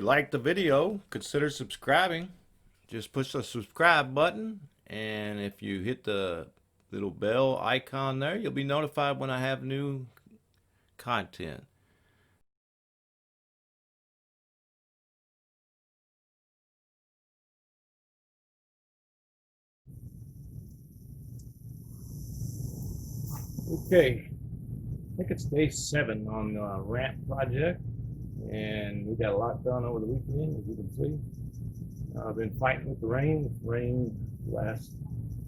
you liked the video, consider subscribing. Just push the subscribe button, and if you hit the little bell icon there, you'll be notified when I have new content. Okay, I think it's day 7 on the ramp project, and we got a lot done over the weekend, as you can see. I've been fighting with the rain. It's rained the last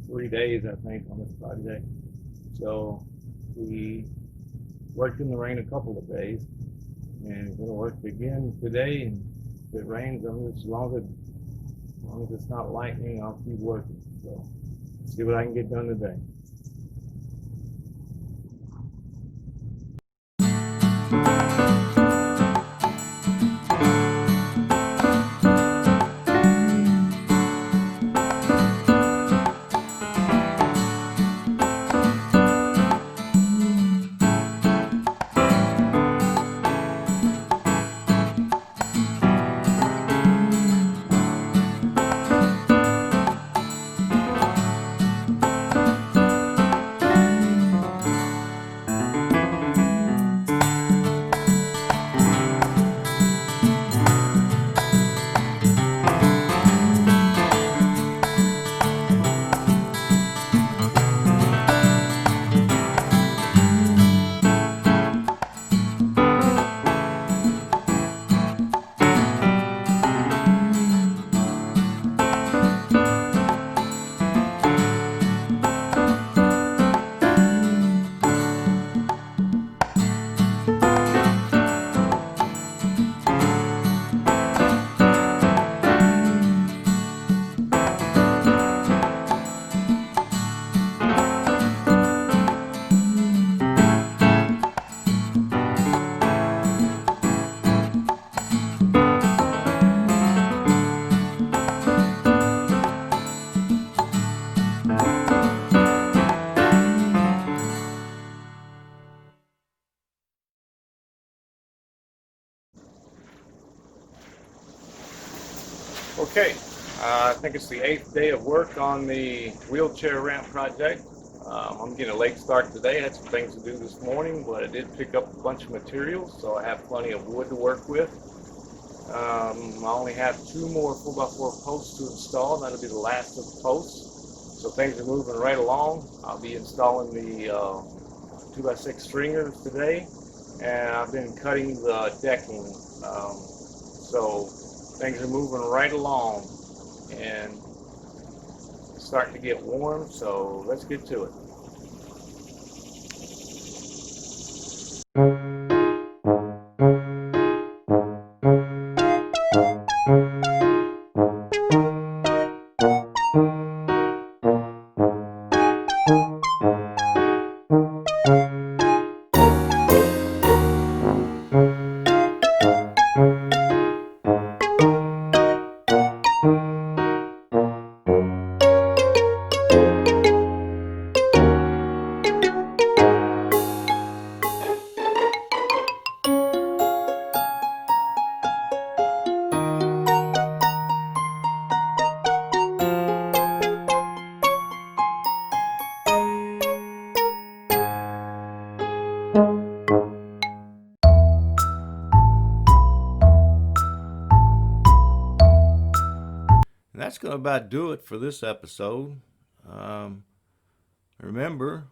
3 days, I think, on this project. So we worked in the rain a couple of days, and we're going to work again today. And if it rains, as long as it's not lightning, I'll keep working. So see what I can get done today. Okay, I think it's the 8th day of work on the wheelchair ramp project. I'm getting a late start today. I had some things to do this morning, but I did pick up a bunch of materials, so I have plenty of wood to work with. I only have 2 more 4x4 posts to install. That'll be the last of the posts. So things are moving right along. I'll be installing the 2x6 stringers today, and I've been cutting the decking. So things are moving right along and starting to get warm, so let's get to it. And that's going to about do it for this episode. Remember,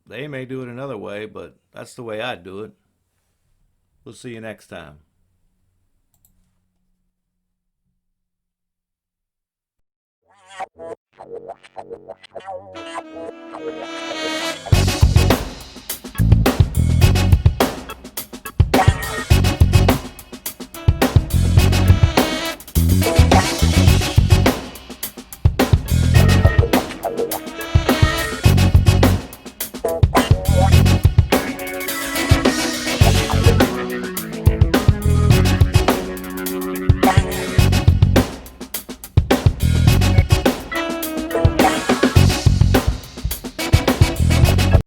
they may do it another way, but that's the way I do it. We'll see you next time.